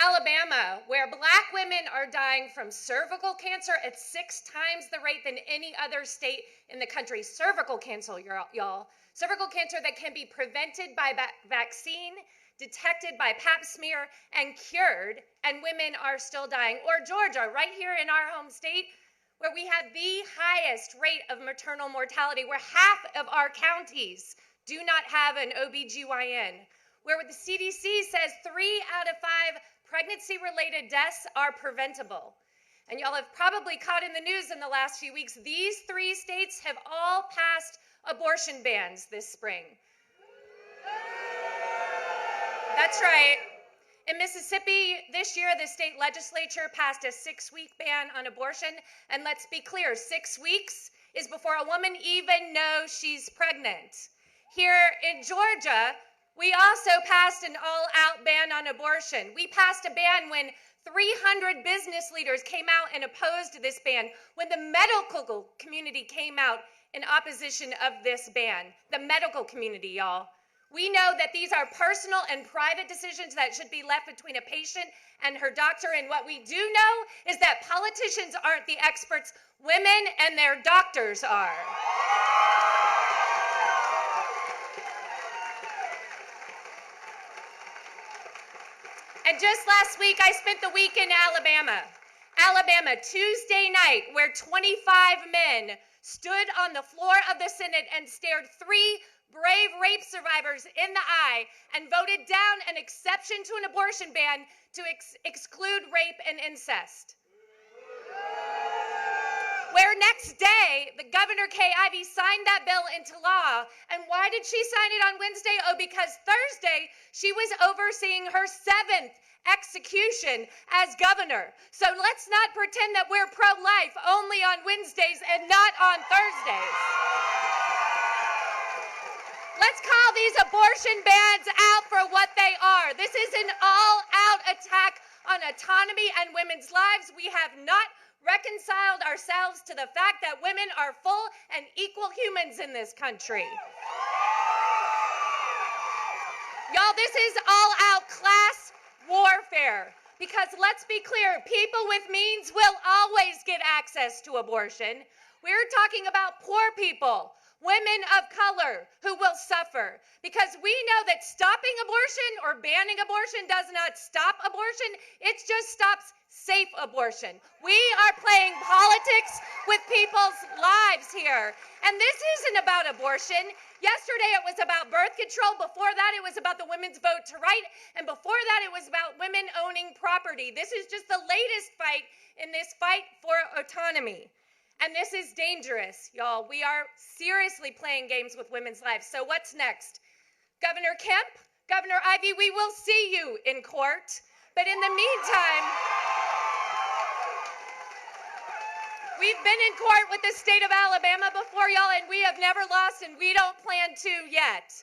Alabama, where Black women are dying from cervical cancer at 6 times the rate than any other state in the country. Cervical cancer, y'all. Cervical cancer that can be prevented by vaccine, detected by pap smear, and cured, and women are still dying. Or Georgia, right here in our home state, where we have the highest rate of maternal mortality, where half of our counties do not have an OBGYN, where the CDC says 3 out of 5 pregnancy-related deaths are preventable. And y'all have probably caught in the news in the last few weeks, these 3 states have all passed abortion bans this spring. That's right. In Mississippi this year, the state legislature passed a 6-week ban on abortion. And let's be clear, 6 weeks is before a woman even knows she's pregnant. Here in Georgia, we also passed an all-out ban on abortion. We passed a ban when 300 business leaders came out and opposed this ban, when the medical community came out in opposition of this ban. The medical community, y'all. We know that these are personal and private decisions that should be left between a patient and her doctor, and what we do know is that politicians aren't the experts, women and their doctors are. And just last week, I spent the week in Alabama. Alabama, Tuesday night, where 25 men stood on the floor of the Senate and stared 3 brave rape survivors in the eye and voted down an exception to an abortion ban to exclude rape and incest. Where next day, the Governor Kay Ivey signed that bill into law. And why did she sign it on Wednesday? Oh, because Thursday, she was overseeing her 7th execution as governor. So let's not pretend that we're pro-life only on Wednesdays and not on Thursdays. Let's call these abortion bans out for what they are. This is an all-out attack on autonomy and women's lives. We have not reconciled ourselves to the fact that women are full and equal humans in this country. Y'all, this is all-out class warfare. Because let's be clear, people with means will always get access to abortion. We're talking about poor people, women of color who will suffer, because we know that stopping abortion or banning abortion does not stop abortion, it just stops safe abortion. We are playing politics with people's lives here. And this isn't about abortion. Yesterday it was about birth control. Before that it was about the women's vote to right. And before that it was about women owning property. This is just the latest fight in this fight for autonomy. And this is dangerous, y'all. We are seriously playing games with women's lives. So what's next? Governor Kemp, Governor Ivey, we will see you in court. But in the meantime, we've been in court with the state of Alabama before, y'all, and we have never lost, and we don't plan to yet.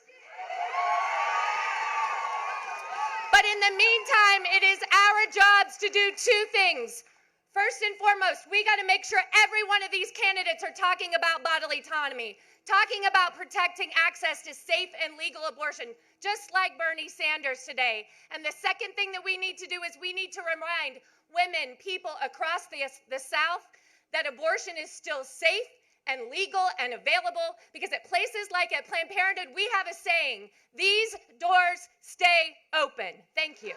But in the meantime, it is our jobs to do 2 things. First and foremost, we got to make sure every one of these candidates are talking about bodily autonomy, talking about protecting access to safe and legal abortion, just like Bernie Sanders today. And the second thing that we need to do is we need to remind women, people across the South, that abortion is still safe and legal and available, because at places like at Planned Parenthood, we have a saying, these doors stay open. Thank you.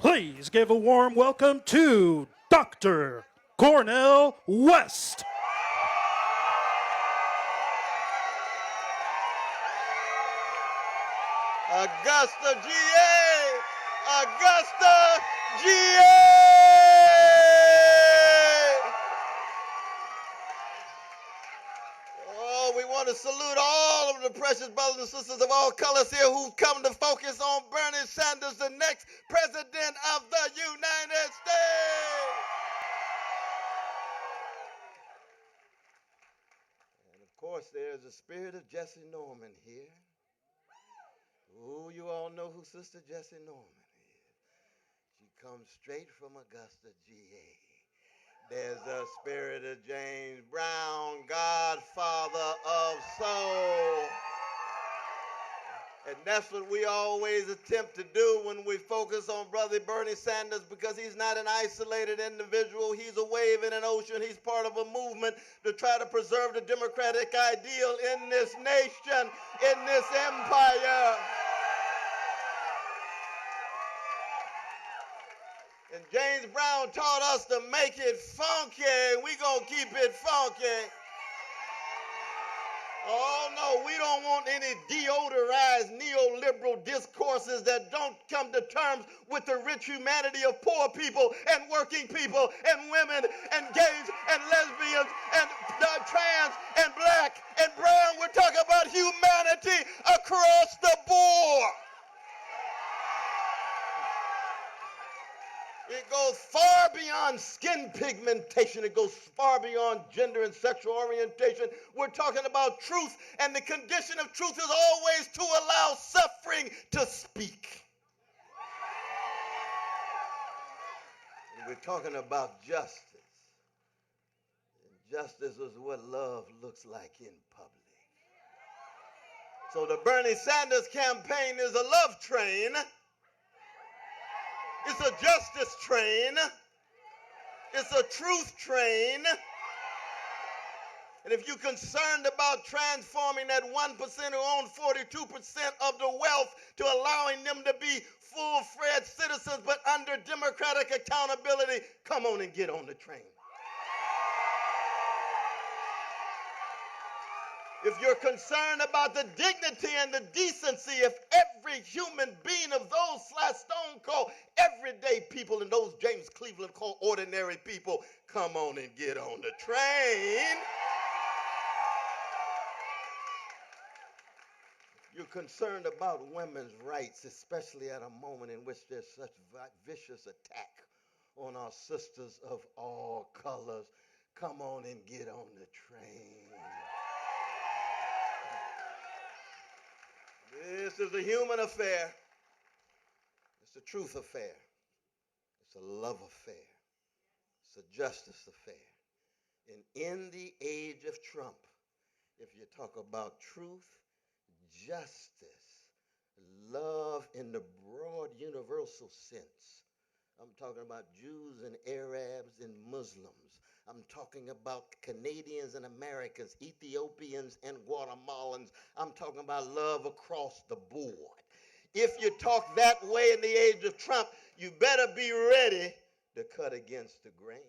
Please give a warm welcome to Dr. Cornel West. Augusta, GA! Augusta, GA! Oh, we want to salute all of the precious brothers and sisters of all colors here who've come to focus on Bernie Sanders, the next president of the United States. And of course, there's the spirit of Jesse Norman here. Oh, you all know who Sister Jessie Norman is. She comes straight from Augusta, GA. There's the spirit of James Brown, godfather of soul. And that's what we always attempt to do when we focus on Brother Bernie Sanders, because he's not an isolated individual. He's a wave in an ocean. He's part of a movement to try to preserve the democratic ideal in this nation, in this empire. And James Brown taught us to make it funky. We're going to keep it funky. Oh, no, we don't want any deodorized neoliberal discourses that don't come to terms with the rich humanity of poor people and working people and women and gays and lesbians and trans and black and brown. We're talking about humanity across the board. It goes far beyond skin pigmentation. It goes far beyond gender and sexual orientation. We're talking about truth, and the condition of truth is always to allow suffering to speak. And we're talking about justice. And justice is what love looks like in public. So the Bernie Sanders campaign is a love train. It's a justice train. It's a truth train. And if you're concerned about transforming that 1% who own 42% of the wealth to allowing them to be full-fledged citizens but under democratic accountability, come on and get on the train. If you're concerned about the dignity and the decency of every human being, of those Stone called everyday people and those James Cleveland called ordinary people, come on and get on the train. You're concerned about women's rights, especially at a moment in which there's such vicious attack on our sisters of all colors. Come on and get on the train. This is a human affair. It's a truth affair. It's a love affair. It's a justice affair. And in the age of Trump, if you talk about truth, justice, love in the broad universal sense, I'm talking about Jews and Arabs and Muslims. I'm talking about Canadians and Americans, Ethiopians and Guatemalans. I'm talking about love across the board. If you talk that way in the age of Trump, you better be ready to cut against the grain.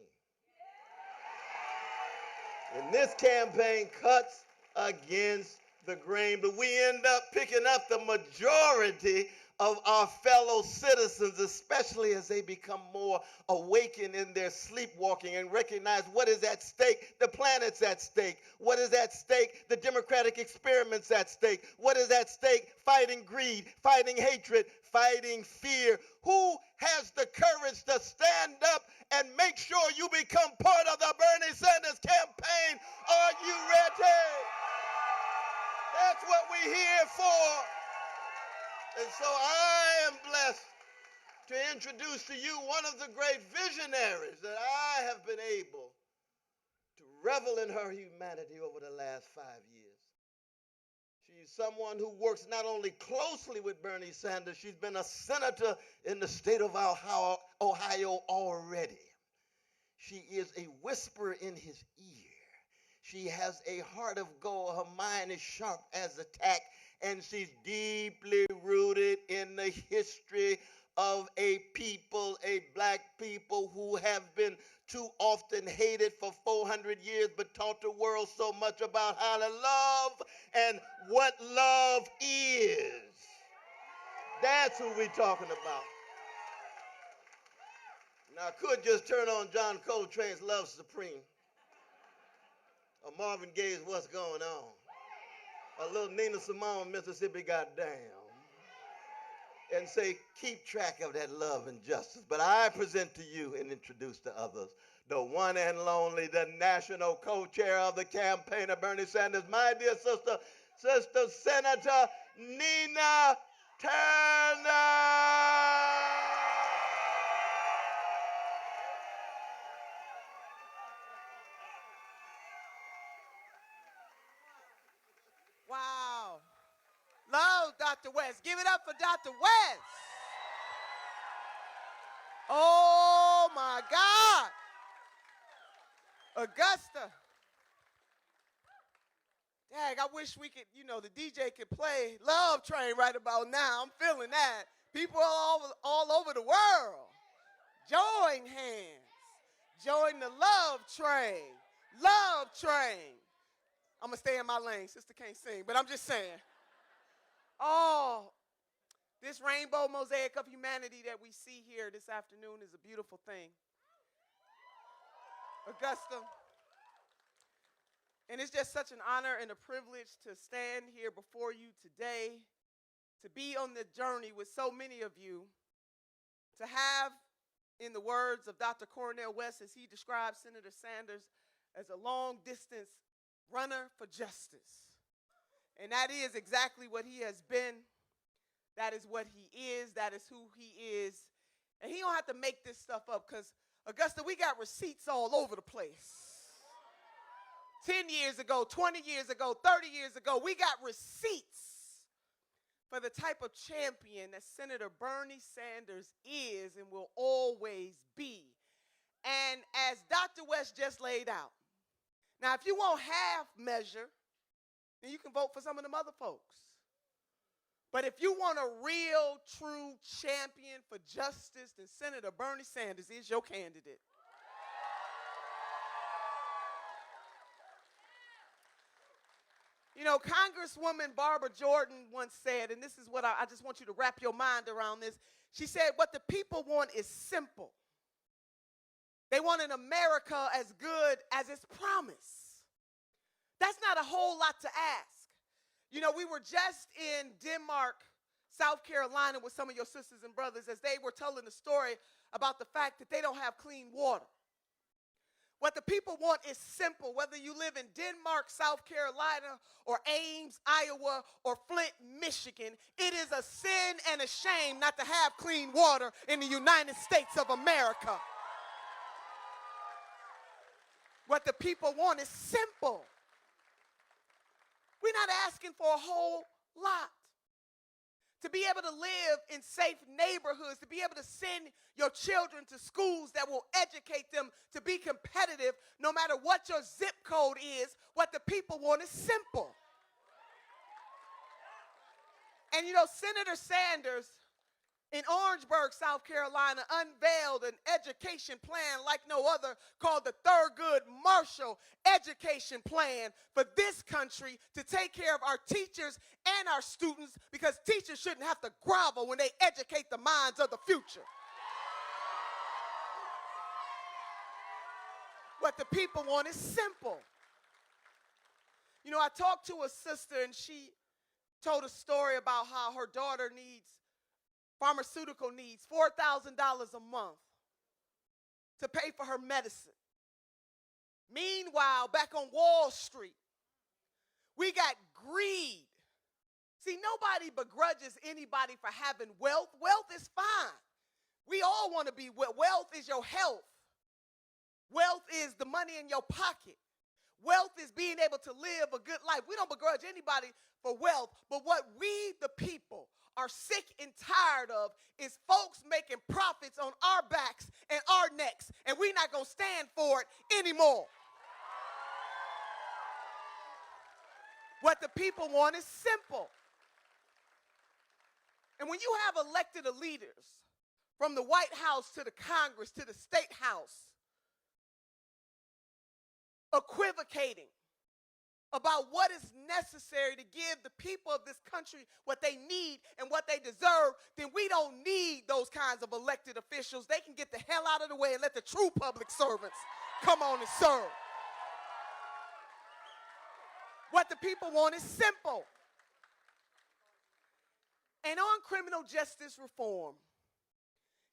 And this campaign cuts against the grain, but we end up picking up the majority of our fellow citizens, especially as they become more awakened in their sleepwalking and recognize what is at stake. The planet's at stake. What is at stake? The democratic experiment's at stake. What is at stake? Fighting greed, fighting hatred, fighting fear. Who has the courage to stand up and make sure you become part of the Bernie Sanders campaign? Are you ready? That's what we're here for. And so I am blessed to introduce to you one of the great visionaries that I have been able to revel in her humanity over the last 5 years. She's someone who works not only closely with Bernie Sanders, she's been a senator in the state of Ohio already. She is a whisper in his ear. She has a heart of gold. Her mind is sharp as a tack. And she's deeply rooted in the history of a people, a black people who have been too often hated for 400 years, but taught the world so much about how to love and what love is. That's who we're talking about. Now, I could just turn on John Coltrane's Love Supreme, or Marvin Gaye's What's Going On, a little Nina Simone, Mississippi Goddamn, and say, keep track of that love and justice. But I present to you and introduce to others the one and lonely, the national co-chair of the campaign of Bernie Sanders, my dear sister, Senator Nina Turner. Wow. Love Dr. West. Give it up for Dr. West. Oh, my God. Augusta. Dang, I wish we could, the DJ could play Love Train right about now. I'm feeling that. People all over the world. Join hands. Join the Love Train. Love Train. I'm going to stay in my lane. Sister can't sing, but I'm just saying. Oh, this rainbow mosaic of humanity that we see here this afternoon is a beautiful thing. Augusta, and it's just such an honor and a privilege to stand here before you today, to be on the journey with so many of you, to have, in the words of Dr. Cornel West, as he describes Senator Sanders, as a long-distance runner for justice. And that is exactly what he has been. That is what he is. That is who he is. And he don't have to make this stuff up, because, Augusta, we got receipts all over the place. 10 years ago, 20 years ago, 30 years ago, we got receipts for the type of champion that Senator Bernie Sanders is and will always be. And as Dr. West just laid out, now if you want half measure, then you can vote for some of them other folks. But if you want a real, true champion for justice, then Senator Bernie Sanders is your candidate. Congresswoman Barbara Jordan once said, and this is what I just want you to wrap your mind around this. She said, what the people want is simple. They want an America as good as its promise. That's not a whole lot to ask. We were just in Denmark, South Carolina with some of your sisters and brothers as they were telling the story about the fact that they don't have clean water. What the people want is simple. Whether you live in Denmark, South Carolina, or Ames, Iowa, or Flint, Michigan, it is a sin and a shame not to have clean water in the United States of America. What the people want is simple. We're not asking for a whole lot. To be able to live in safe neighborhoods, to be able to send your children to schools that will educate them to be competitive no matter what your zip code is, what the people want is simple. And Senator Sanders in Orangeburg, South Carolina, unveiled an education plan like no other called the Thurgood Marshall Education Plan for this country to take care of our teachers and our students, because teachers shouldn't have to grovel when they educate the minds of the future. What the people want is simple. I talked to a sister, and she told a story about how her daughter pharmaceutical needs $4,000 a month to pay for her medicine. Meanwhile, back on Wall Street, we got greed. See, nobody begrudges anybody for having wealth. Wealth is fine. We all want to be well. Wealth is your health. Wealth is the money in your pocket. Wealth is being able to live a good life. We don't begrudge anybody for wealth, but what we, the people, are sick and tired of is folks making profits on our backs and our necks, and we're not going to stand for it anymore. What the people want is simple. And when you have elected leaders from the White House to the Congress to the State House, equivocating about what is necessary to give the people of this country what they need and what they deserve, then we don't need those kinds of elected officials. They can get the hell out of the way and let the true public servants come on and serve. What the people want is simple. And on criminal justice reform,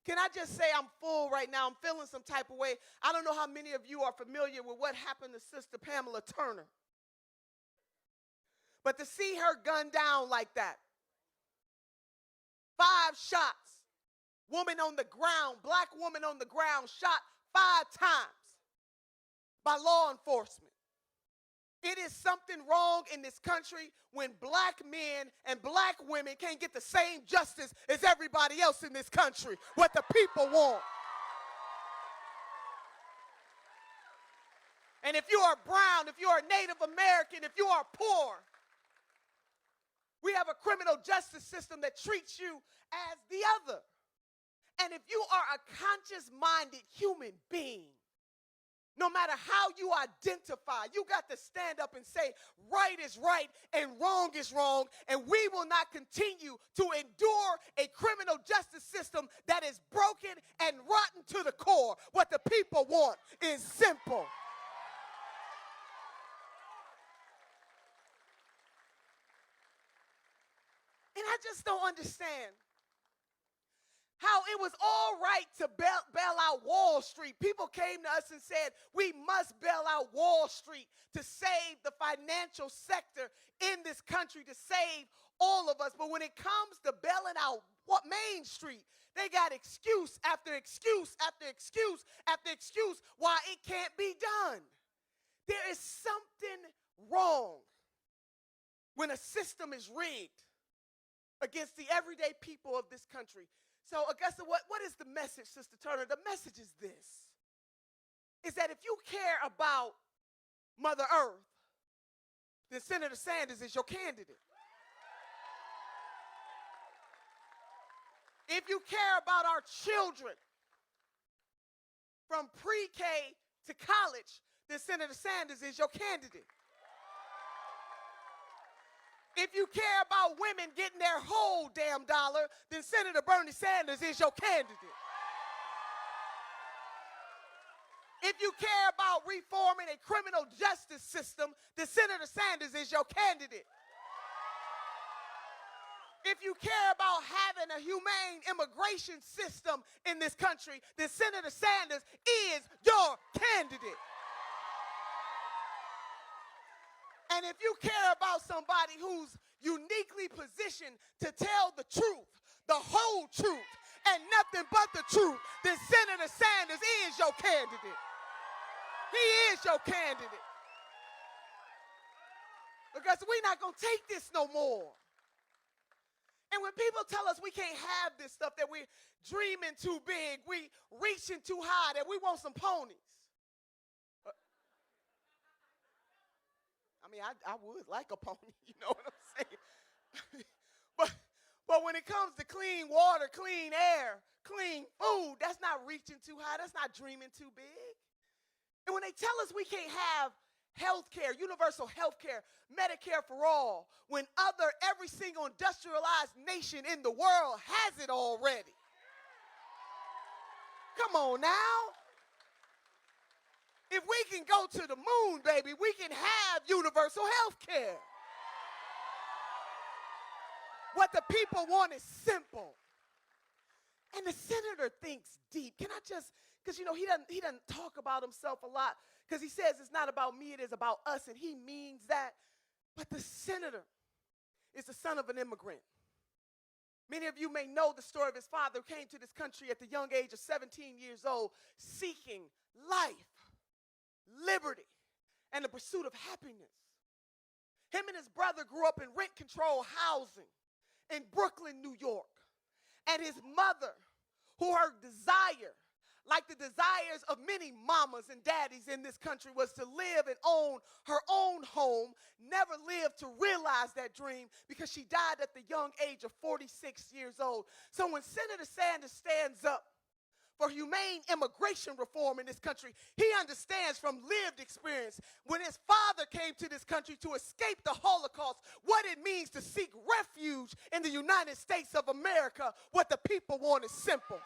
can I just say I'm full right now? I'm feeling some type of way. I don't know how many of you are familiar with what happened to Sister Pamela Turner. But to see her gunned down like that, 5 shots, woman on the ground, black woman on the ground, shot 5 times by law enforcement. It is something wrong in this country when black men and black women can't get the same justice as everybody else in this country, what the people want. And if you are brown, if you are Native American, if you are poor, we have a criminal justice system that treats you as the other. And if you are a conscious-minded human being, no matter how you identify, you got to stand up and say right is right and wrong is wrong, and we will not continue to endure a criminal justice system that is broken and rotten to the core. What the people want is simple. And I just don't understand how it was all right to bail out Wall Street. People came to us and said, we must bail out Wall Street to save the financial sector in this country, to save all of us. But when it comes to bailing out Main Street, they got excuse after excuse after excuse after excuse why it can't be done. There is something wrong when a system is rigged against the everyday people of this country. So, Augusta, what is the message, Sister Turner? The message is this, is that if you care about Mother Earth, then Senator Sanders is your candidate. If you care about our children from pre-K to college, then Senator Sanders is your candidate. If you care about women getting their whole damn dollar, then Senator Bernie Sanders is your candidate. If you care about reforming a criminal justice system, then Senator Sanders is your candidate. If you care about having a humane immigration system in this country, then Senator Sanders is your candidate. And if you care about somebody who's uniquely positioned to tell the truth, the whole truth, and nothing but the truth, then Senator Sanders is your candidate. He is your candidate. Because we're not going to take this no more. And when people tell us we can't have this stuff, that we're dreaming too big, we reaching too high, that we want some ponies. I mean, I would like a pony, you know what I'm saying? but when it comes to clean water, clean air, clean food, that's not reaching too high. That's not dreaming too big. And when they tell us we can't have health care, universal health care, Medicare for all, when every single industrialized nation in the world has it already. Come on now. If we can go to the moon, baby, we can have universal health care. What the people want is simple. And the senator thinks deep. Can I just, because, you know, he doesn't talk about himself a lot, because he says it's not about me, it is about us, and he means that. But the senator is the son of an immigrant. Many of you may know the story of his father, who came to this country at the young age of 17 years old, seeking life, liberty, and the pursuit of happiness. Him and his brother grew up in rent-control housing in Brooklyn, New York. And his mother, who her desire like the desires of many mamas and daddies in this country, was to live and own her own home, never lived to realize that dream because she died at the young age of 46 years old. So when Senator Sanders stands up for humane immigration reform in this country, he understands from lived experience when his father came to this country to escape the Holocaust, what it means to seek refuge in the United States of America. What the people want is simple.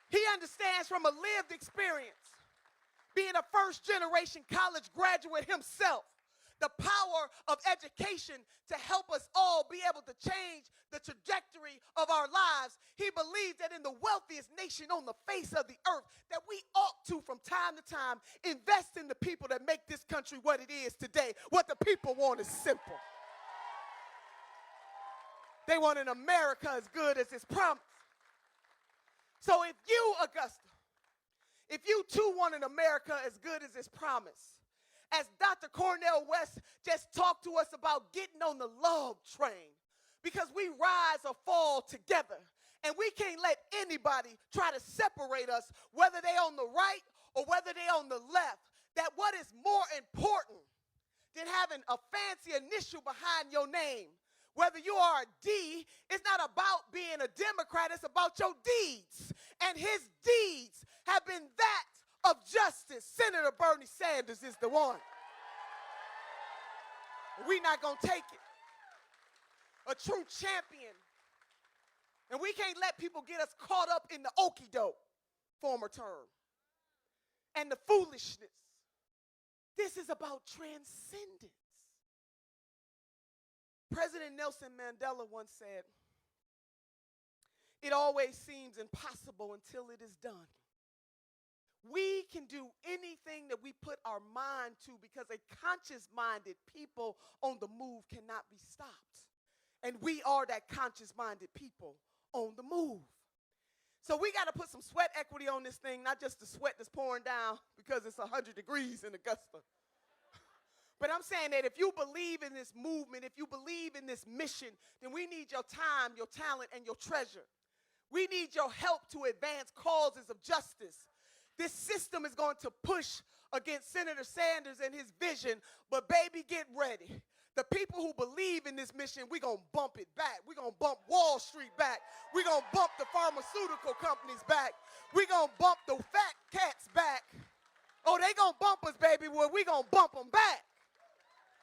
He understands from a lived experience, being a first-generation college graduate himself, the power of education to help us all be able to change the trajectory of our lives. He believes that in the wealthiest nation on the face of the earth, that we ought to, from time to time, invest in the people that make this country what it is today. What the people want is simple. They want an America as good as its promise. So if you, Augusta, if you too want an America as good as its promise, as Dr. Cornel West just talked to us about getting on the love train, because we rise or fall together, and we can't let anybody try to separate us, whether they're on the right or whether they're on the left, that what is more important than having a fancy initial behind your name, whether you are a D, it's not about being a Democrat, it's about your deeds. And his deeds have been that of justice. Senator Bernie Sanders is the one. We're not going to take it. A true champion. And we can't let people get us caught up in the okie doke, former term, and the foolishness. This is about transcendence. President Nelson Mandela once said, "It always seems impossible until it is done." We can do anything that we put our mind to because a conscious-minded people on the move cannot be stopped. And we are that conscious-minded people on the move. So we got to put some sweat equity on this thing, not just the sweat that's pouring down because it's 100 degrees in Augusta. But I'm saying that if you believe in this movement, if you believe in this mission, then we need your time, your talent, and your treasure. We need your help to advance causes of justice. This system is going to push against Senator Sanders and his vision, but baby, get ready. The people who believe in this mission, we're going to bump it back. We're going to bump Wall Street back. We're going to bump the pharmaceutical companies back. We're going to bump the fat cats back. Oh, they going to bump us, baby. Well, we're going to bump them back.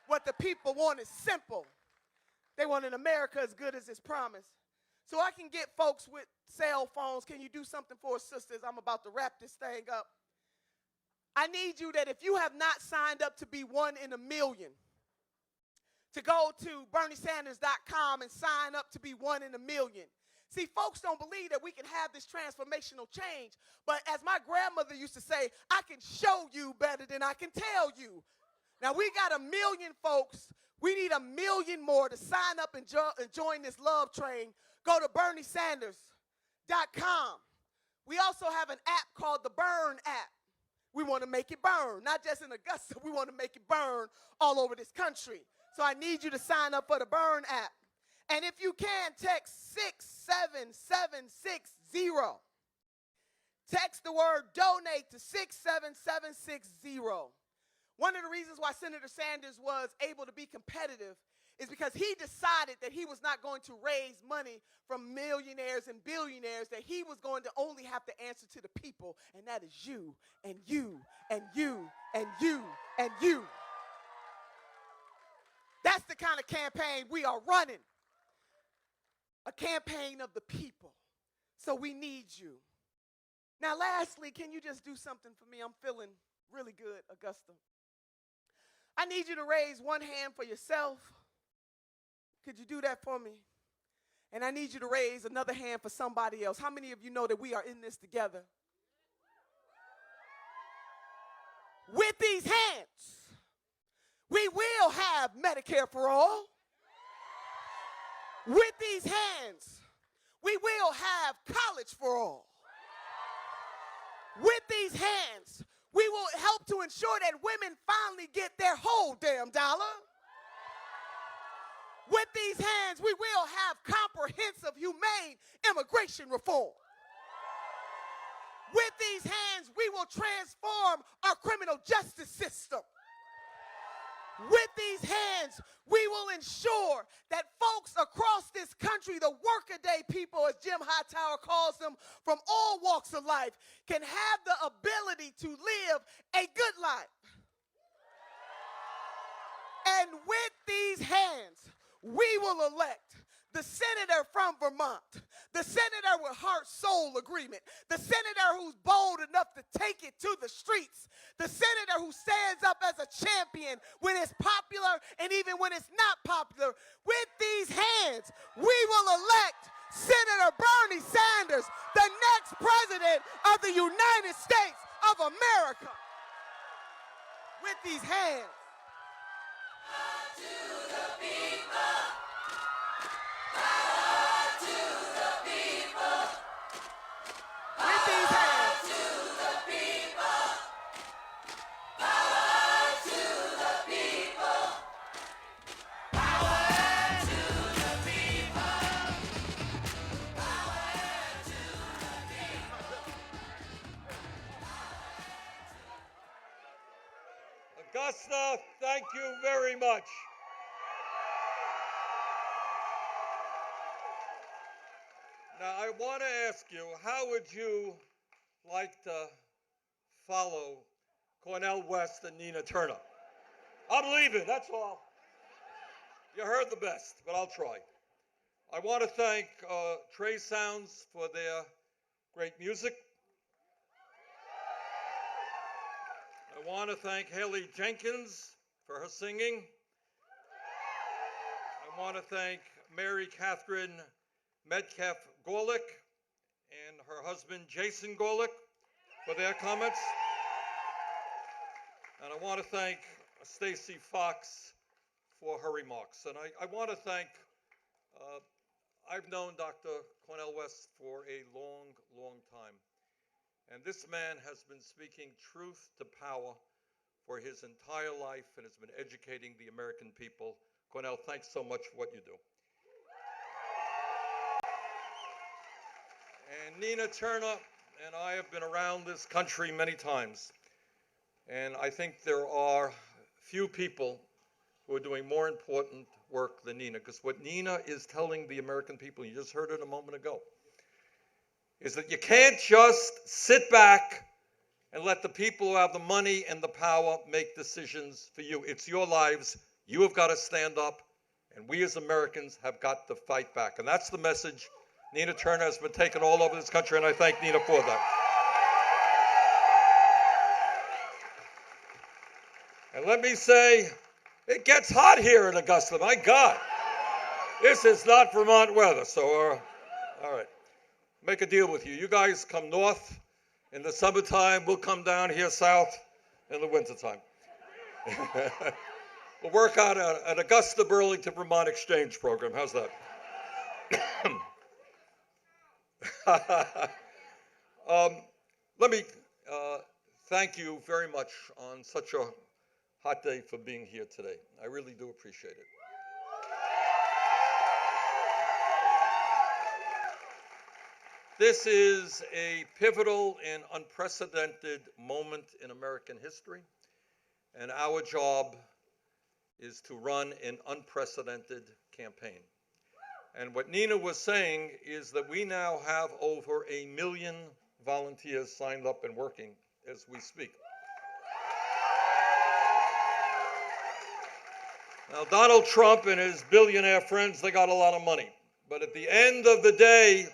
What the people want is simple. They want an America as good as its promise. So I can get folks with cell phones. Can you do something for us, sisters? I'm about to wrap this thing up. I need you that if you have not signed up to be 1 in a million, to go to BernieSanders.com and sign up to be 1 in a million. See, folks don't believe that we can have this transformational change. But as my grandmother used to say, I can show you better than I can tell you. Now, we got 1 million folks. We need 1 million more to sign up and join this love train. Go to BernieSanders.com. We also have an app called the Burn app. We want to make it burn, not just in Augusta. We want to make it burn all over this country. So I need you to sign up for the Burn app. And if you can, text 67760. Text the word donate to 67760. One of the reasons why Senator Sanders was able to be competitive is because he decided that he was not going to raise money from millionaires and billionaires, that he was going to only have to answer to the people, and that is you and you and you and you and you. That's the kind of campaign we are running. A campaign of the people. So we need you. Now, lastly, can you just do something for me? I'm feeling really good, Augusta. I need you to raise one hand for yourself. Could you do that for me? And I need you to raise another hand for somebody else. How many of you know that we are in this together? With these hands, we will have Medicare for all. With these hands, we will have college for all. With these hands, we will help to ensure that women finally get their whole damn dollar. With these hands, we will have comprehensive, humane immigration reform. With these hands, we will transform our criminal justice system. With these hands, we will ensure that folks across this country, the workaday people, as Jim Hightower calls them, from all walks of life, can have the ability to live a good life. And with these hands, we will elect the senator from Vermont, the senator with heart-soul agreement, the senator who's bold enough to take it to the streets, the senator who stands up as a champion when it's popular and even when it's not popular. With these hands, we will elect Senator Bernie Sanders, the next president of the United States of America. With these hands. Augusta, thank you very much. Now, I want to ask you, how would you like to follow Cornel West and Nina Turner? I'm leaving, that's all. You heard the best, but I'll try. I want to thank Trey Sounds for their great music. I want to thank Haley Jenkins for her singing. I want to thank Mary Catherine Metcalf Gorlick and her husband Jason Gorlick for their comments. And I want to thank Stacy Fox for her remarks. And I want to thank, I've known Dr. Cornel West for a long, long time. And this man has been speaking truth to power for his entire life and has been educating the American people. Cornel, thanks so much for what you do. And Nina Turner and I have been around this country many times. And I think there are few people who are doing more important work than Nina, because what Nina is telling the American people, you just heard it a moment ago, is that you can't just sit back and let the people who have the money and the power make decisions for you. It's your lives. You have got to stand up, and we as Americans have got to fight back. And that's the message Nina Turner has been taking all over this country, and I thank Nina for that. And let me say, it gets hot here in Augusta. My God, this is not Vermont weather. So, all right. Make a deal with you. You guys come north in the summertime. We'll come down here south in the wintertime. We'll work out an Augusta, Burlington, Vermont exchange program. How's that? Let me thank you very much on such a hot day for being here today. I really do appreciate it. This is a pivotal and unprecedented moment in American history, and our job is to run an unprecedented campaign. And what Nina was saying is that we now have over 1 million volunteers signed up and working as we speak. Now, Donald Trump and his billionaire friends, they got a lot of money. But at the end of the day,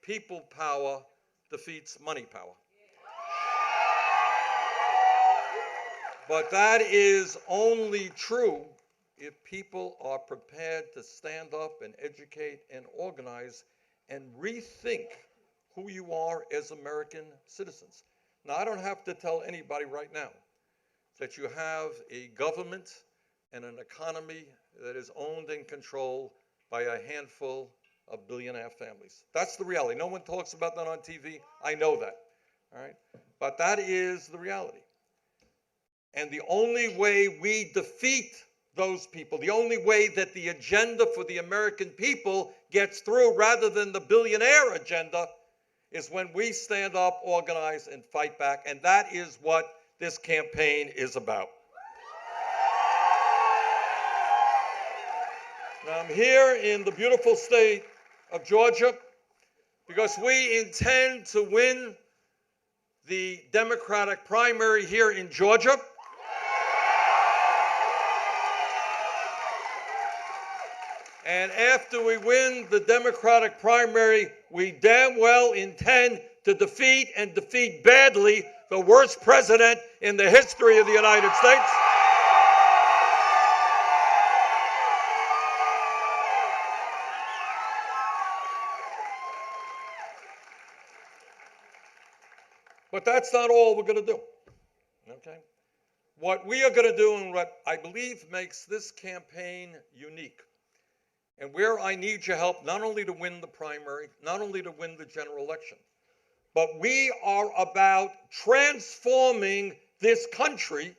people power defeats money power. But that is only true if people are prepared to stand up and educate and organize and rethink who you are as American citizens. Now, I don't have to tell anybody right now that you have a government and an economy that is owned and controlled by a handful of billionaire families. That's the reality. No one talks about that on TV. I know that. All right? But that is the reality. And the only way we defeat those people. The only way that the agenda for the American people gets through, rather than the billionaire agenda, is when we stand up, organize, and fight back. And that is what this campaign is about. Now, I'm here in the beautiful state of Georgia because we intend to win the Democratic primary here in Georgia. And after we win the Democratic primary, we damn well intend to defeat, and defeat badly, the worst president in the history of the United States. But that's not all we're going to do, okay? What we are going to do, and what I believe makes this campaign unique, and where I need your help, not only to win the primary, not only to win the general election, but we are about transforming this country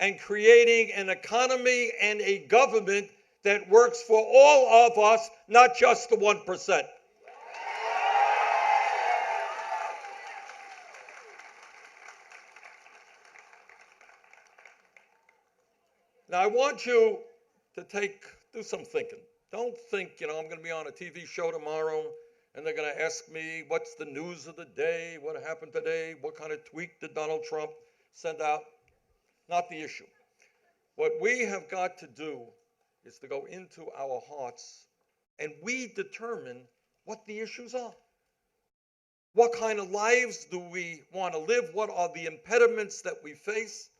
and creating an economy and a government that works for all of us, not just the 1%. Now, I want you to do some thinking. Don't think, I'm going to be on a TV show tomorrow and they're going to ask me, what's the news of the day? What happened today? What kind of tweet did Donald Trump send out? Not the issue. What we have got to do is to go into our hearts and we determine what the issues are. What kind of lives do we want to live? What are the impediments that we face?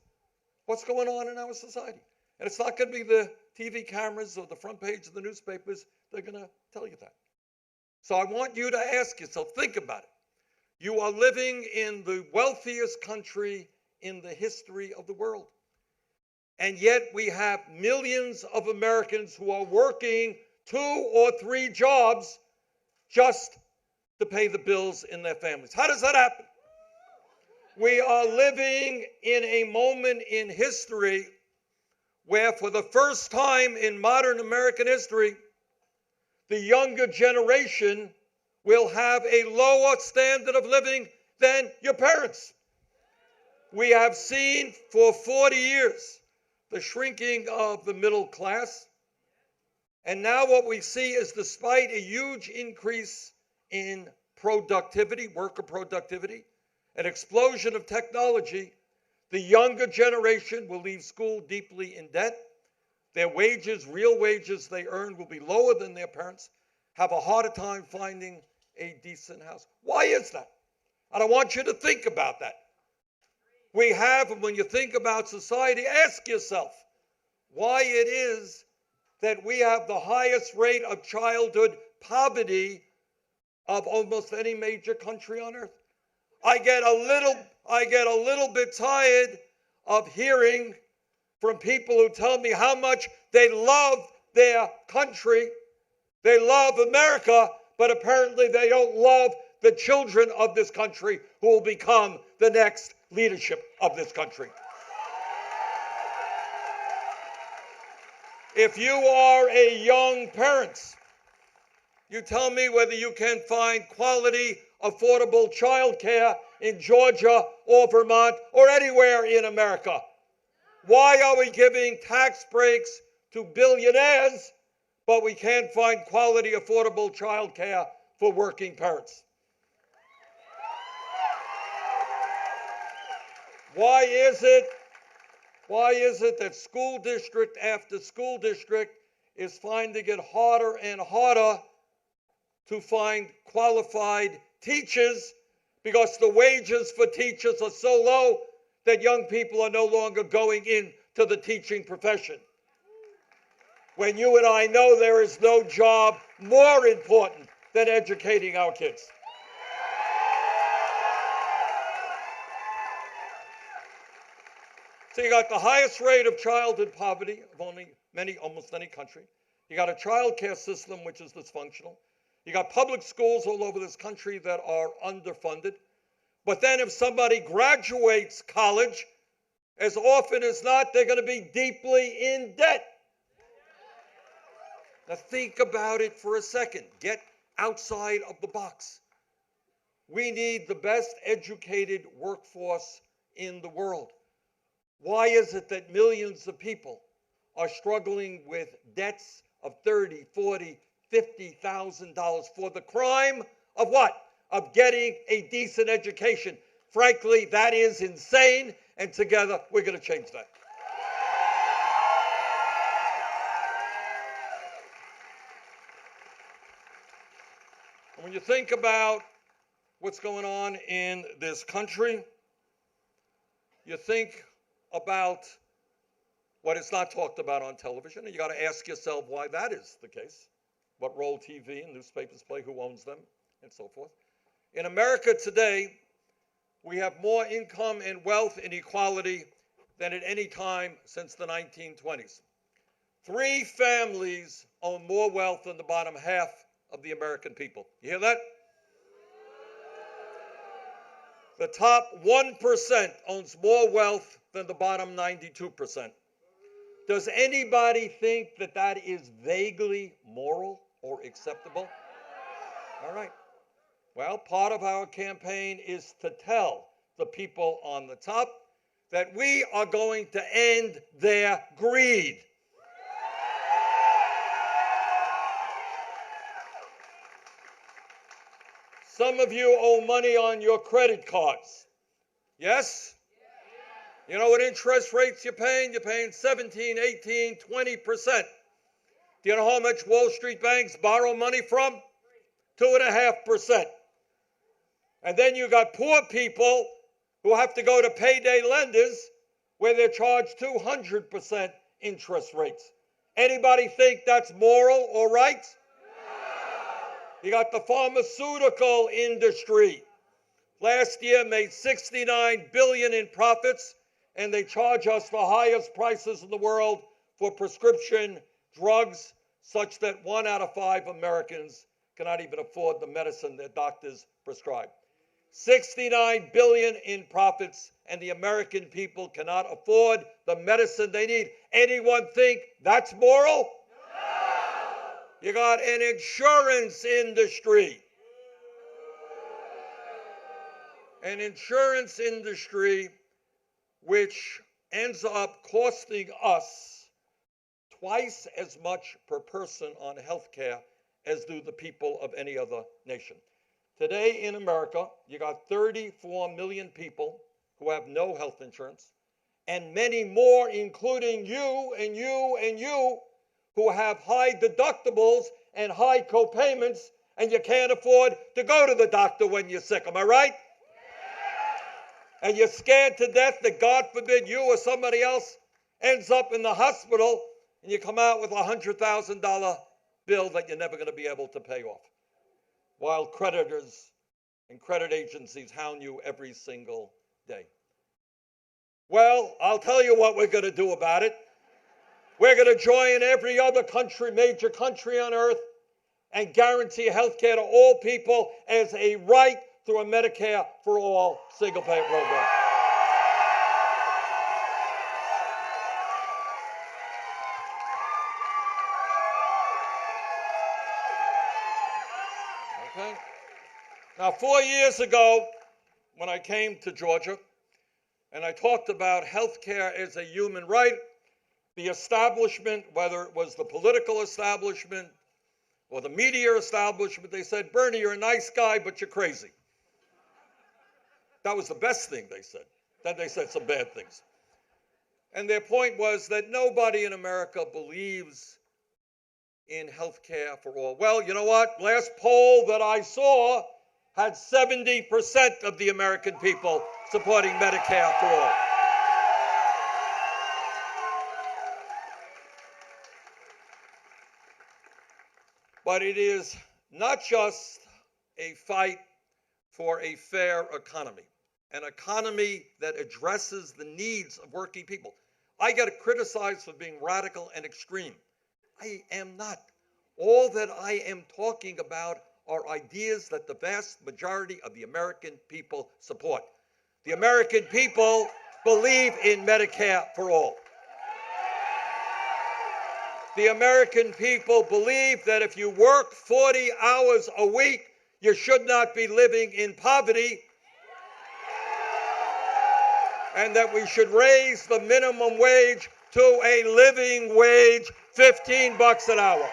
What's going on in our society? And it's not going to be the TV cameras or the front page of the newspapers. They're going to tell you that. So I want you to ask yourself, think about it. You are living in the wealthiest country in the history of the world. And yet we have millions of Americans who are working 2 or 3 jobs just to pay the bills in their families. How does that happen? We are living in a moment in history where, for the first time in modern American history, the younger generation will have a lower standard of living than your parents. We have seen for 40 years the shrinking of the middle class. And now what we see is, despite a huge increase in productivity, worker productivity, an explosion of technology, the younger generation will leave school deeply in debt. Their wages, real wages they earn, will be lower than their parents, have a harder time finding a decent house. Why is that? And I want you to think about that. We have, and when you think about society, ask yourself why it is that we have the highest rate of childhood poverty of almost any major country on earth. I get a little bit tired of hearing from people who tell me how much they love their country, they love America, but apparently they don't love the children of this country who will become the next leadership of this country. If you are a young parent, you tell me whether you can find quality, affordable child care in Georgia or Vermont or anywhere in America. Why are we giving tax breaks to billionaires, but we can't find quality, affordable child care for working parents? Why is it that school district after school district is finding it harder and harder to find qualified teachers, because the wages for teachers are so low that young people are no longer going into the teaching profession? When you and I know there is no job more important than educating our kids. So you got the highest rate of childhood poverty of almost any country. You got a child care system which is dysfunctional. You got public schools all over this country that are underfunded. But then if somebody graduates college, as often as not, they're going to be deeply in debt. Now think about it for a second. Get outside of the box. We need the best educated workforce in the world. Why is it that millions of people are struggling with debts of $30,000, $40,000, $50,000 for the crime of what? Of getting a decent education. Frankly, that is insane, and together we're going to change that. And when you think about what's going on in this country, you think about what is not talked about on television, and you got to ask yourself why that is the case. What role TV and newspapers play, who owns them, and so forth. In America today, we have more income and wealth inequality than at any time since the 1920s. 3 families own more wealth than the bottom half of the American people. You hear that? The top 1% owns more wealth than the bottom 92%. Does anybody think that that is vaguely moral or acceptable? All right. Well, part of our campaign is to tell the people on the top that we are going to end their greed. Some of you owe money on your credit cards. Yes? You know what interest rates you're paying? You're paying 17, 18, 20%. Do you know how much Wall Street banks borrow money from? 2.5%. And then you got poor people who have to go to payday lenders where they're charged 200% interest rates. Anybody think that's moral or right? You got the pharmaceutical industry. Last year made $69 billion in profits, and they charge us the highest prices in the world for prescription drugs, such that 1 out of 5 Americans cannot even afford the medicine their doctors prescribe. $69 billion in profits, and the American people cannot afford the medicine they need. Anyone think that's moral? You got an insurance industry. An insurance industry which ends up costing us twice as much per person on health care as do the people of any other nation. Today in America, you got 34 million people who have no health insurance, and many more, including you and you and you, who have high deductibles and high co-payments, and you can't afford to go to the doctor when you're sick. Am I right? And you're scared to death that, God forbid, you or somebody else ends up in the hospital and you come out with a $100,000 bill that you're never going to be able to pay off, while creditors and credit agencies hound you every single day. Well, I'll tell you what we're going to do about it. We're going to join every other country, major country on earth, and guarantee health care to all people as a right through a Medicare for all single-payer program. Okay. Now, 4 years ago, when I came to Georgia, and I talked about health care as a human right, the establishment, whether it was the political establishment or the media establishment, they said, Bernie, you're a nice guy, but you're crazy. That was the best thing they said. Then they said some bad things. And their point was that nobody in America believes in health care for all. Well, you know what? Last poll that I saw had 70% of the American people supporting Medicare for all. But it is not just a fight for a fair economy, an economy that addresses the needs of working people. I get criticized for being radical and extreme. I am not. All that I am talking about are ideas that the vast majority of the American people support. The American people believe in Medicare for all. The American people believe that if you work 40 hours a week, you should not be living in poverty, and that we should raise the minimum wage to a living wage, $15 an hour.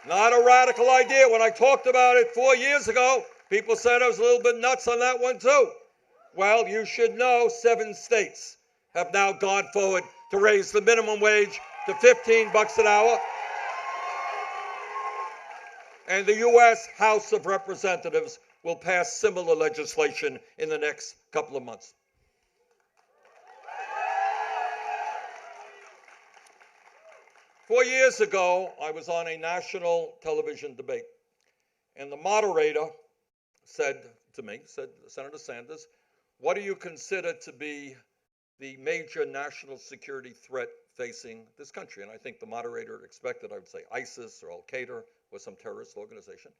Not a radical idea. When I talked about it 4 years ago, people said I was a little bit nuts on that one too. Well, you should know 7 states have now gone forward to raise the minimum wage to $15 an hour. And the U.S. House of Representatives will pass similar legislation in the next couple of months. Four years ago, I was on a national television debate, and the moderator said to me, Senator Sanders, what do you consider to be the major national security threat facing this country? And I think the moderator expected I would say ISIS or Al-Qaeda or some terrorist organization.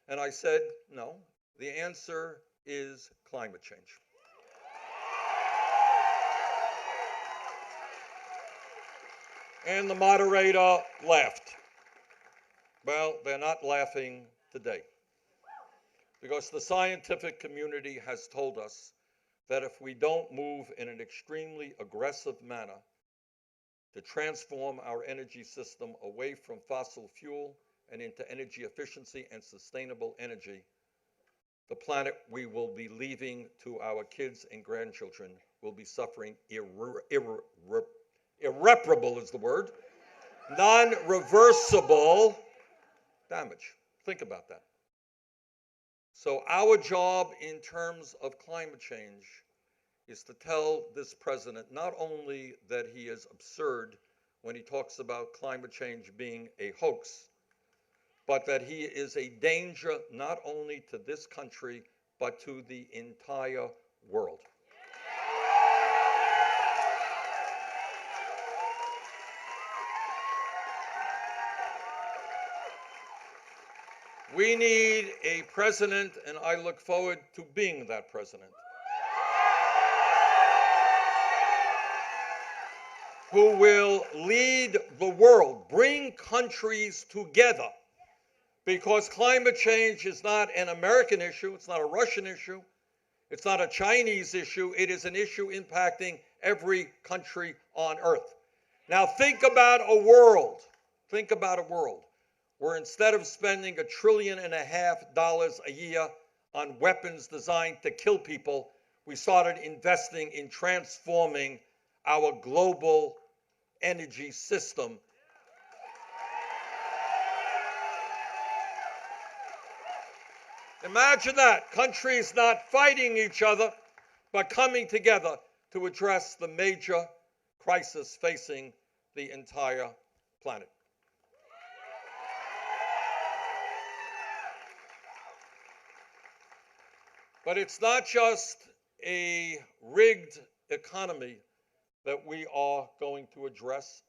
And I said, no, the answer is climate change. And the moderator laughed. Well, they're not laughing today, because the scientific community has told us that if we don't move in an extremely aggressive manner to transform our energy system away from fossil fuel and into energy efficiency and sustainable energy, the planet we will be leaving to our kids and grandchildren will be suffering irreparable is the word, non-reversible damage. Think about that. So our job in terms of climate change is to tell this president not only that he is absurd when he talks about climate change being a hoax, but that he is a danger not only to this country, but to the entire world. We need a president, and I look forward to being that president, who will lead the world, bring countries together, because climate change is not an American issue, it's not a Russian issue, it's not a Chinese issue, it is an issue impacting every country on earth. Now think about a world where instead of spending $1.5 trillion a year on weapons designed to kill people, we started investing in transforming our global energy system. Imagine that, countries not fighting each other, but coming together to address the major crisis facing the entire planet. But it's not just a rigged economy that we are going to address.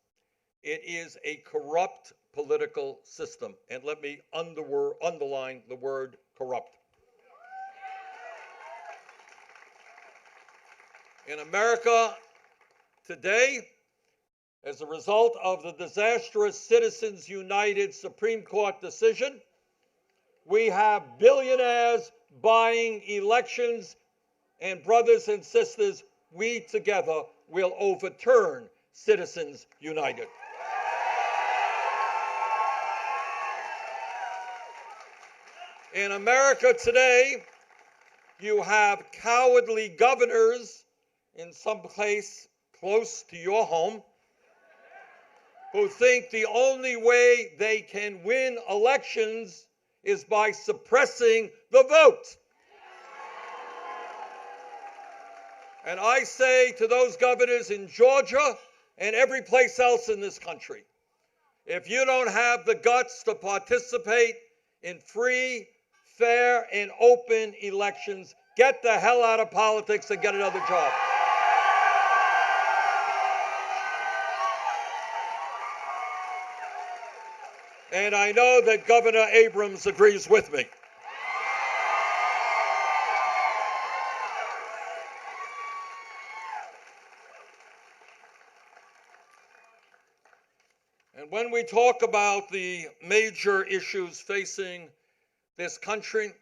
It is a corrupt political system. And let me underline the word corrupt. In America today, as a result of the disastrous Citizens United Supreme Court decision, we have billionaires buying elections, and brothers and sisters, we together will overturn Citizens United. In America today, you have cowardly governors in some place close to your home who think the only way they can win elections is by suppressing the vote. And I say to those governors in Georgia and every place else in this country, if you don't have the guts to participate in free, fair, and open elections, get the hell out of politics and get another job. And I know that Governor Abrams agrees with me. And when we talk about the major issues facing this country,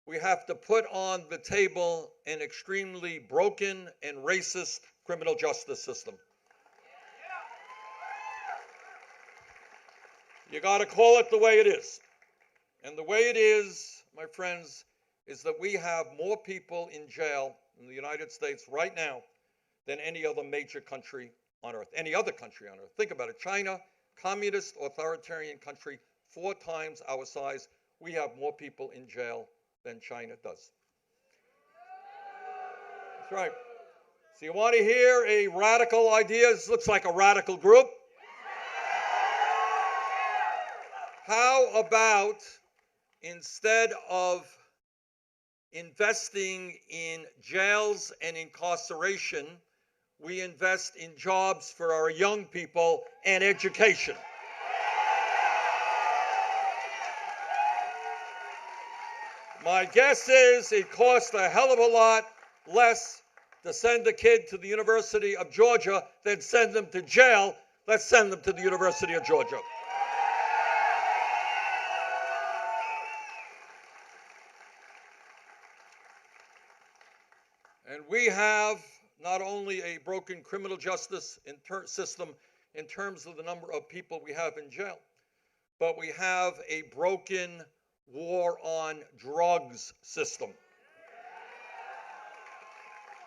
we have to put on the table an extremely broken and racist criminal justice system. You got to call it the way it is. And the way it is, my friends, is that we have more people in jail in the United States right now than any other major country on earth, any other country on earth. Think about it. China, communist, authoritarian country, 4 times our size. We have more people in jail than China does. That's right. So you want to hear a radical idea? This looks like a radical group. How about, instead of investing in jails and incarceration, we invest in jobs for our young people and education? My guess is it costs a hell of a lot less to send a kid to the University of Georgia than send them to jail. Let's send them to the University of Georgia. And we have not only a broken criminal justice system in terms of the number of people we have in jail, but we have a broken war on drugs system.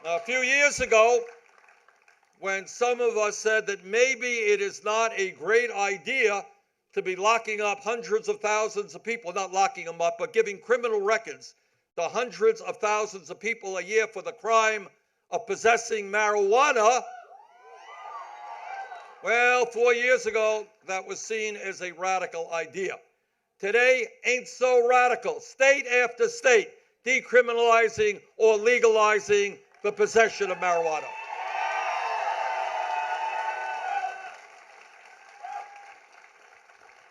Now, a few years ago, when some of us said that maybe it is not a great idea to be locking up hundreds of thousands of people, not locking them up, but giving criminal records to hundreds of thousands of people a year for the crime of possessing marijuana, well, 4 years ago, that was seen as a radical idea. Today ain't so radical. State after state decriminalizing or legalizing the possession of marijuana.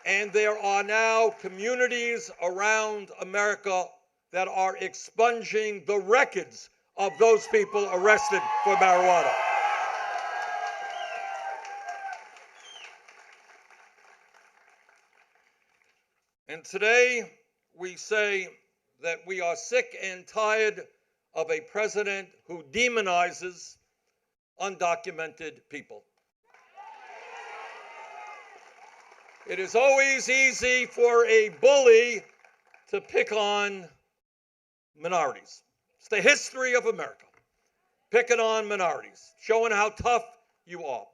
And there are now communities around America that are expunging the records of those people arrested for marijuana. And today we say that we are sick and tired of a president who demonizes undocumented people. It is always easy for a bully to pick on minorities. It's the history of America, picking on minorities, showing how tough you are.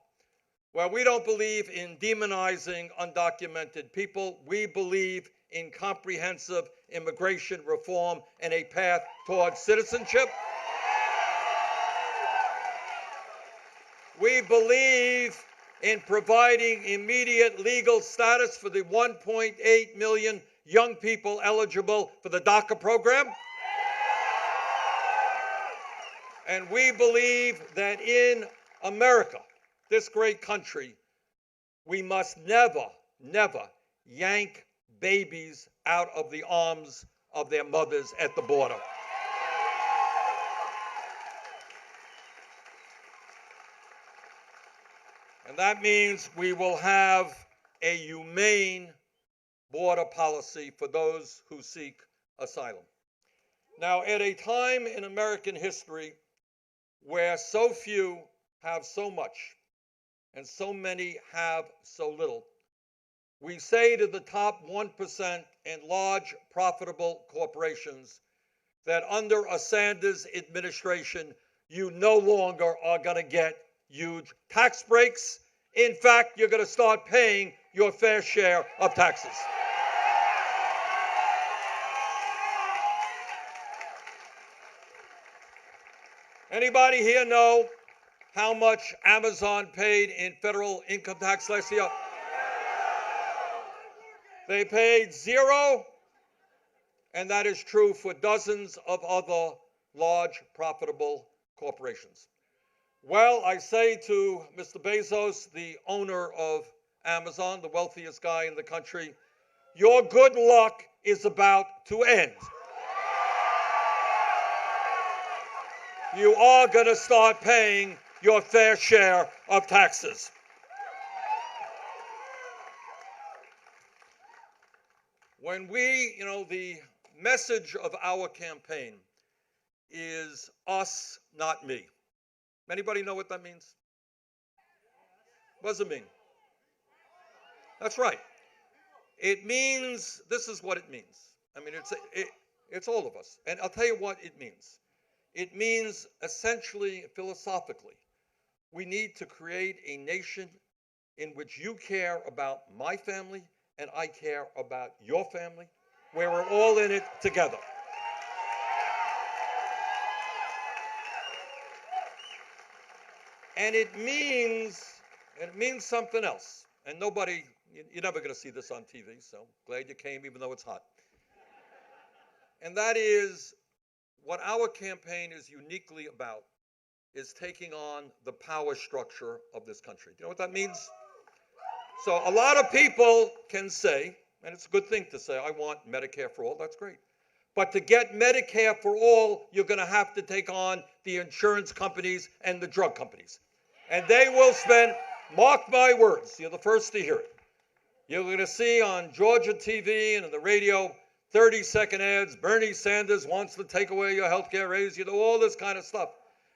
Well, we don't believe in demonizing undocumented people. We believe in comprehensive immigration reform and a path towards citizenship. We believe in providing immediate legal status for the 1.8 million young people eligible for the DACA program. And we believe that in America, this great country, we must never, never yank babies out of the arms of their mothers at the border. And that means we will have a humane border policy for those who seek asylum. Now, at a time in American history where so few have so much and so many have so little, we say to the top 1% and large profitable corporations that under a Sanders administration, you no longer are going to get huge tax breaks. In fact, you're going to start paying your fair share of taxes. Anybody here know how much Amazon paid in federal income tax last year? They paid 0, and that is true for dozens of other large profitable corporations. Well, I say to Mr. Bezos, the owner of Amazon, the wealthiest guy in the country, your good luck is about to end. You are going to start paying your fair share of taxes. When we, the message of our campaign is us, not me. Anybody know what that means? What does it mean? That's right. It means, this is what it means. I mean, it's all of us. And I'll tell you what it means. It means essentially, philosophically, we need to create a nation in which you care about my family and I care about your family, where we're all in it together. And it means something else. And nobody, you're never going to see this on TV, so glad you came, even though it's hot. And that is what our campaign is uniquely about, is taking on the power structure of this country. Do you know what that means? So a lot of people can say, and it's a good thing to say, I want Medicare for all, that's great. But to get Medicare for all, you're going to have to take on the insurance companies and the drug companies. And they will spend, mark my words, you're the first to hear it. You're going to see on Georgia TV and on the radio 30-second ads, Bernie Sanders wants to take away your health care, raise you, all this kind of stuff.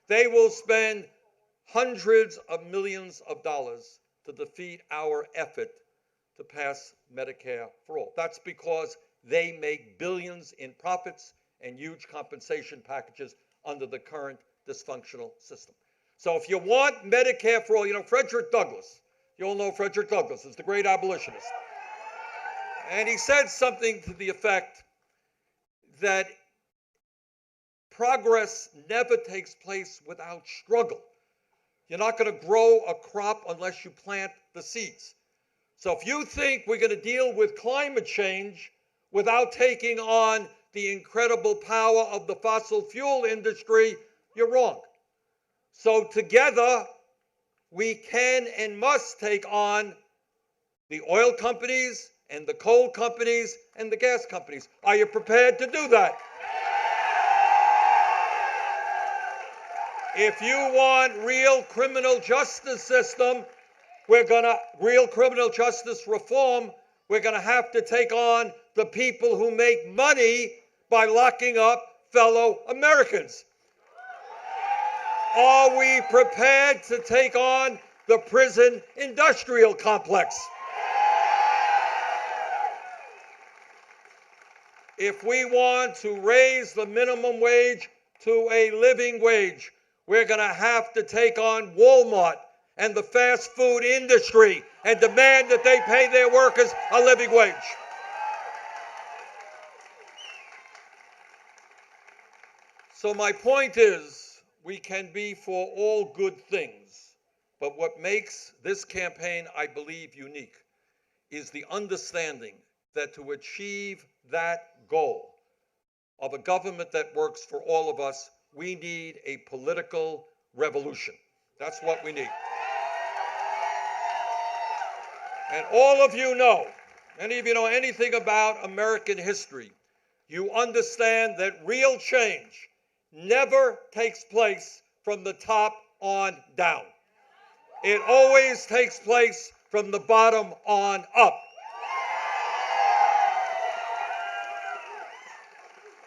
They will spend hundreds of millions of dollars to defeat our effort to pass Medicare for all. That's because they make billions in profits and huge compensation packages under the current dysfunctional system. So if you want Medicare for all, Frederick Douglass, you all know Frederick Douglass is the great abolitionist. And he said something to the effect that progress never takes place without struggle. You're not going to grow a crop unless you plant the seeds. So if you think we're going to deal with climate change without taking on the incredible power of the fossil fuel industry, you're wrong. So together, we can and must take on the oil companies and the coal companies and the gas companies. Are you prepared to do that? If you want real criminal justice system, real criminal justice reform, we're going to have to take on the people who make money by locking up fellow Americans. Are we prepared to take on the prison industrial complex? If we want to raise the minimum wage to a living wage, we're going to have to take on Walmart and the fast food industry and demand that they pay their workers a living wage. So my point is, we can be for all good things, but what makes this campaign, I believe, unique is the understanding that to achieve that goal of a government that works for all of us, we need a political revolution. That's what we need. And all of you know, any of you know anything about American history, you understand that real change never takes place from the top on down. It always takes place from the bottom on up.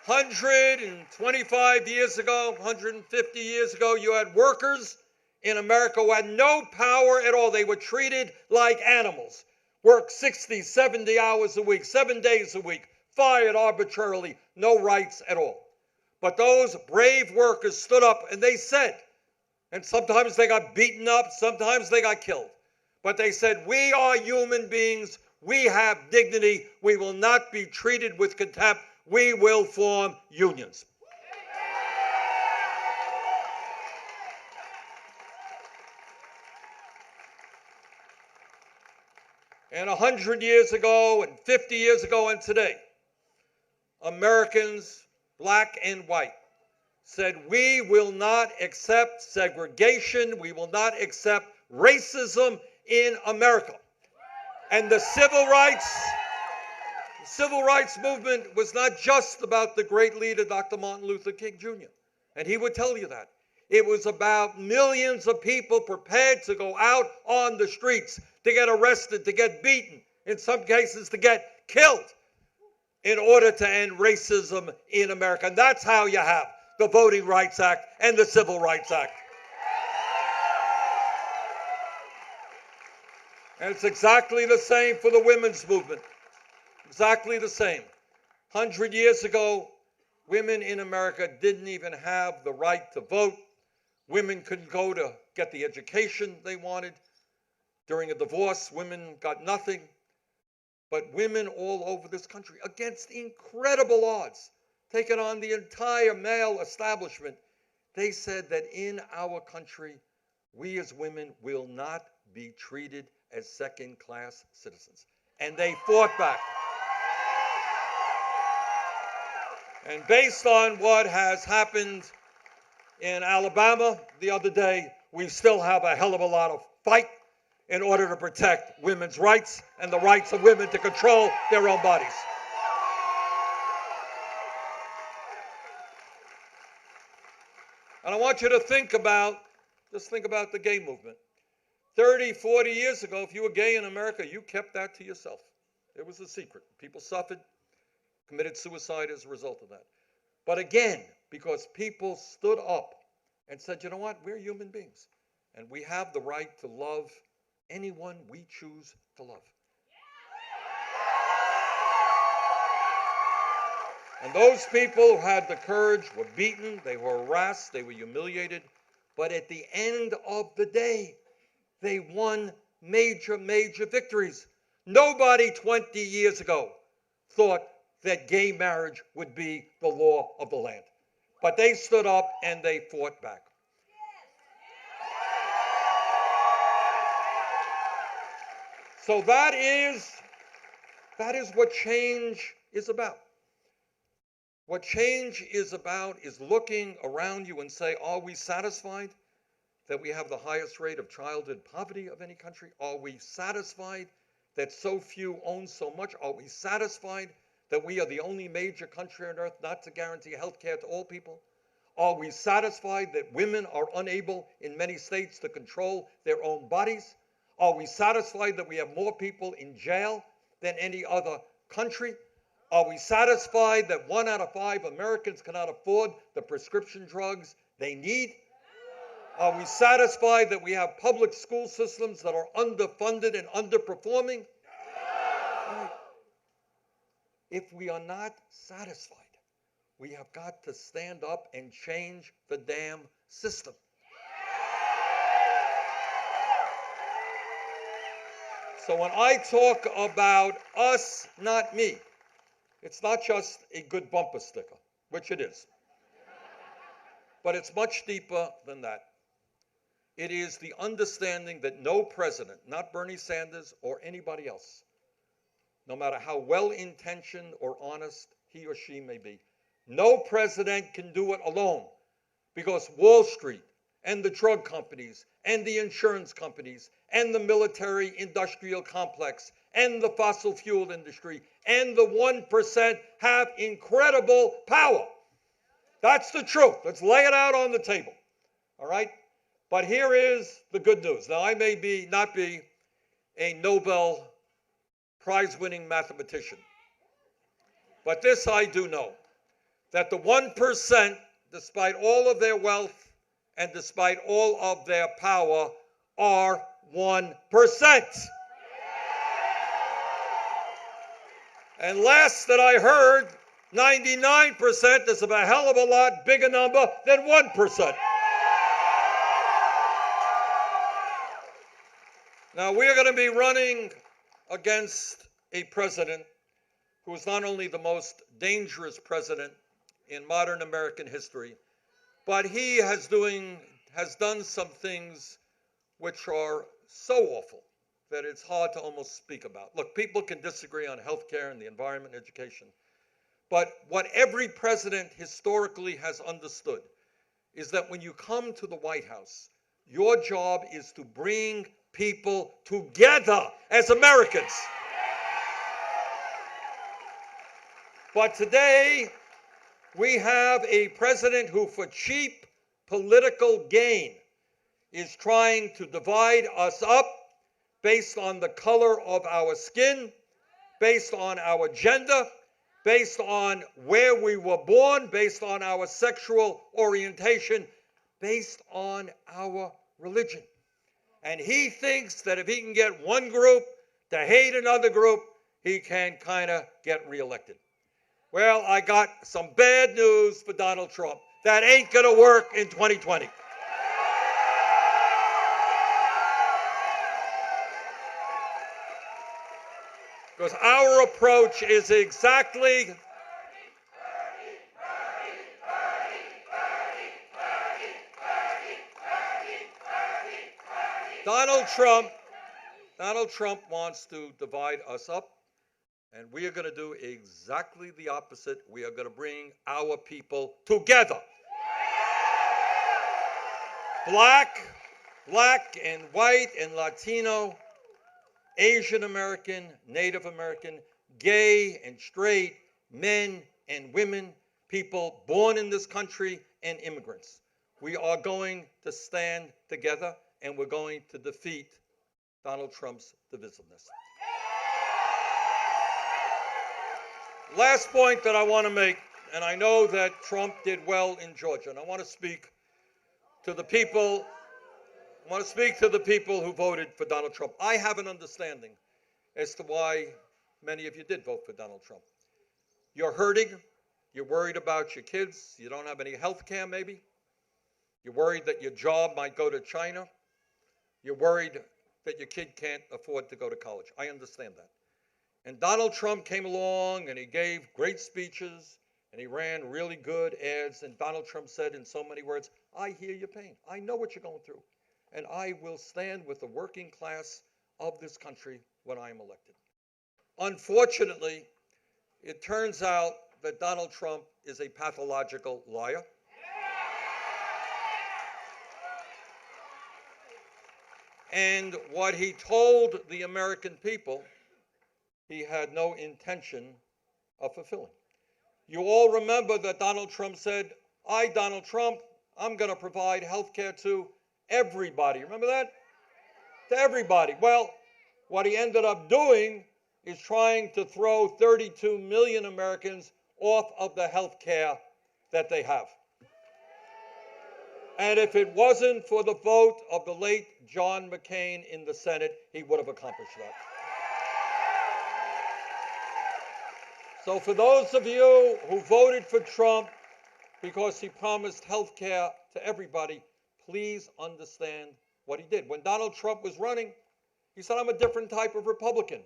125 years ago, 150 years ago, you had workers in America who had no power at all. They were treated like animals, worked 60, 70 hours a week, 7 days a week, fired arbitrarily, no rights at all. But those brave workers stood up and they said, and sometimes they got beaten up, sometimes they got killed, but they said, we are human beings, we have dignity, we will not be treated with contempt, we will form unions. And 100 years ago and 50 years ago and today, Americans, black and white, said we will not accept segregation, we will not accept racism in America. And the civil rights movement was not just about the great leader, Dr. Martin Luther King Jr., and he would tell you that. It was about millions of people prepared to go out on the streets, to get arrested, to get beaten, in some cases to get killed. in order to end racism in America. And that's how you have the Voting Rights Act and the Civil Rights Act. And it's exactly the same for the women's movement. Exactly the same. 100 years ago, women in America didn't even have the right to vote. Women couldn't go to get the education they wanted. During a divorce, women got nothing. But women all over this country, against incredible odds, taking on the entire male establishment, they said that in our country, we as women will not be treated as second-class citizens. And they fought back. And based on what has happened in Alabama the other day, we still have a hell of a lot of fight in order to protect women's rights and the rights of women to control their own bodies. And I want you to think about the gay movement. 30, 40 years ago, if you were gay in America, you kept that to yourself. It was a secret. People suffered, committed suicide as a result of that. But again, because people stood up and said, you know what, we're human beings, and we have the right to love anyone we choose to love. And those people who had the courage were beaten, they were harassed, they were humiliated, but at the end of the day, they won major, major victories. Nobody 20 years ago thought that gay marriage would be the law of the land. But they stood up and they fought back. So that is what change is about. What change is about is looking around you and say, are we satisfied that we have the highest rate of childhood poverty of any country? Are we satisfied that so few own so much? Are we satisfied that we are the only major country on earth not to guarantee health care to all people? Are we satisfied that women are unable in many states to control their own bodies? Are we satisfied that we have more people in jail than any other country? Are we satisfied that 1 out of 5 Americans cannot afford the prescription drugs they need? Are we satisfied that we have public school systems that are underfunded and underperforming? Right. If we are not satisfied, we have got to stand up and change the damn system. So when I talk about us, not me, it's not just a good bumper sticker, which it is, but it's much deeper than that. It is the understanding that no president, not Bernie Sanders or anybody else, no matter how well-intentioned or honest he or she may be, no president can do it alone, because Wall Street and the drug companies and the insurance companies and the military industrial complex and the fossil fuel industry and the 1% have incredible power. That's the truth. Let's lay it out on the table. All right? But here is the good news. Now, I may not be a Nobel Prize-winning mathematician, but this I do know, that the 1%, despite all of their wealth and despite all of their power, are 1%. And last that I heard, 99% is of a hell of a lot bigger number than 1%. Now, we're going to be running against a president who is not only the most dangerous president in modern American history, but he has done some things which are so awful that it's hard to almost speak about. Look, people can disagree on health care and the environment and education, but what every president historically has understood is that when you come to the White House, your job is to bring people together as Americans. But today, we have a president who, for cheap political gain, is trying to divide us up based on the color of our skin, based on our gender, based on where we were born, based on our sexual orientation, based on our religion. And he thinks that if he can get one group to hate another group, he can kind of get reelected. Well, I got some bad news for Donald Trump. That ain't going to work in 2020. Because our approach is exactly Donald Trump wants to divide us up, and we are going to do exactly the opposite. We are going to bring our people together. Black and white and Latino, Asian American, Native American, gay and straight, men and women, people born in this country, and immigrants. We are going to stand together, and we're going to defeat Donald Trump's divisiveness. Last point that I want to make, and I know that Trump did well in Georgia, and I want to speak to the people who voted for Donald Trump. I have an understanding as to why many of you did vote for Donald Trump. You're hurting. You're worried about your kids. You don't have any health care, maybe. You're worried that your job might go to China. You're worried that your kid can't afford to go to college. I understand that. And Donald Trump came along and he gave great speeches and he ran really good ads. And Donald Trump said in so many words, I hear your pain. I know what you're going through. And I will stand with the working class of this country when I am elected. Unfortunately, it turns out that Donald Trump is a pathological liar. And what he told the American people, he had no intention of fulfilling. You all remember that Donald Trump said, I, Donald Trump, I'm going to provide health care to everybody. Remember that? To everybody. Well, what he ended up doing is trying to throw 32 million Americans off of the health care that they have. And if it wasn't for the vote of the late John McCain in the Senate, he would have accomplished that. So for those of you who voted for Trump because he promised health care to everybody, please understand what he did. When Donald Trump was running, he said, I'm a different type of Republican.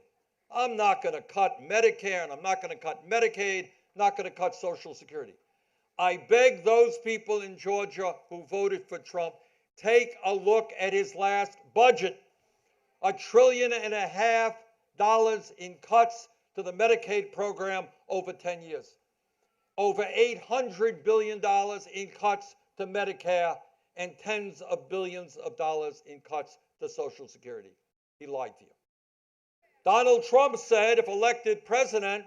I'm not going to cut Medicare, and I'm not going to cut Medicaid, not going to cut Social Security. I beg those people in Georgia who voted for Trump, take a look at his last budget. $1.5 trillion in cuts to the Medicaid program over 10 years. Over $800 billion in cuts to Medicare and tens of billions of dollars in cuts to Social Security. He lied to you. Donald Trump said if elected president,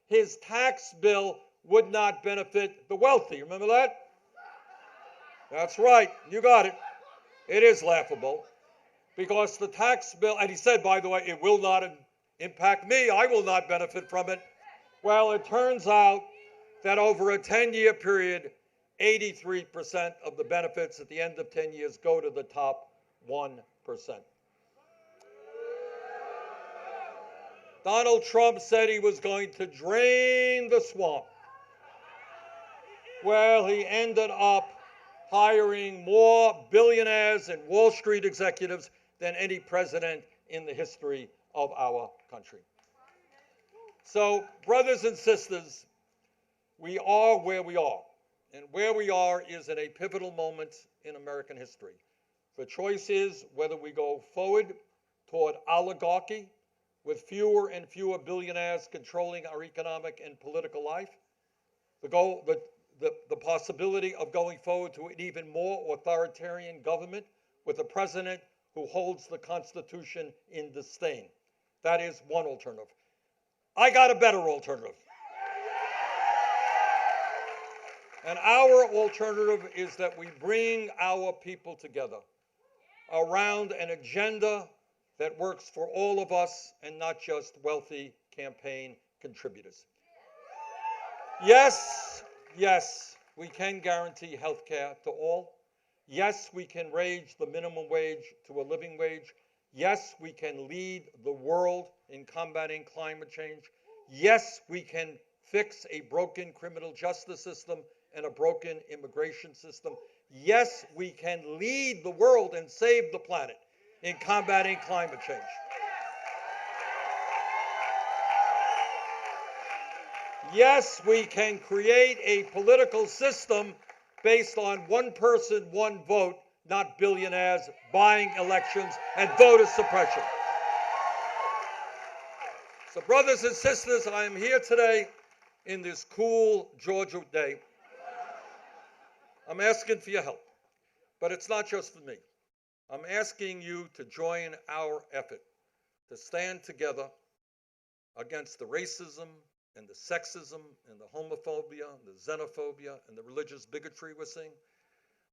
his tax bill would not benefit the wealthy. Remember that? That's right. You got it. It is laughable because the tax bill, and he said, by the way, it will not impact me. I will not benefit from it. Well, it turns out that over a 10-year period, 83% of the benefits at the end of 10 years go to the top 1%. Donald Trump said he was going to drain the swamp. Well, he ended up hiring more billionaires and Wall Street executives than any president in the history of our country. So, brothers and sisters, we are where we are. And where we are is in a pivotal moment in American history. The choice is whether we go forward toward oligarchy, with fewer and fewer billionaires controlling our economic and political life, the possibility of going forward to an even more authoritarian government with a president who holds the Constitution in disdain. That is one alternative. I got a better alternative. And our alternative is that we bring our people together around an agenda that works for all of us and not just wealthy campaign contributors. Yes, we can guarantee health care to all. Yes, we can raise the minimum wage to a living wage. Yes, we can lead the world in combating climate change. Yes, we can fix a broken criminal justice system and a broken immigration system. Yes, we can lead the world and save the planet in combating climate change. Yes, we can create a political system based on one person, one vote, not billionaires buying elections and voter suppression. So, brothers and sisters, I am here today in this cool Georgia day. I'm asking for your help, but it's not just for me. I'm asking you to join our effort to stand together against the racism and the sexism and the homophobia and the xenophobia and the religious bigotry we're seeing.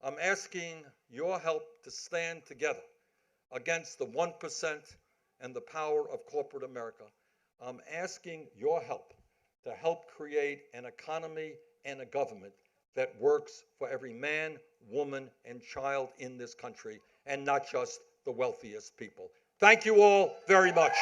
I'm asking your help to stand together against the 1% and the power of corporate America. I'm asking your help to help create an economy and a government that works for every man, woman, and child in this country, and not just the wealthiest people. Thank you all very much.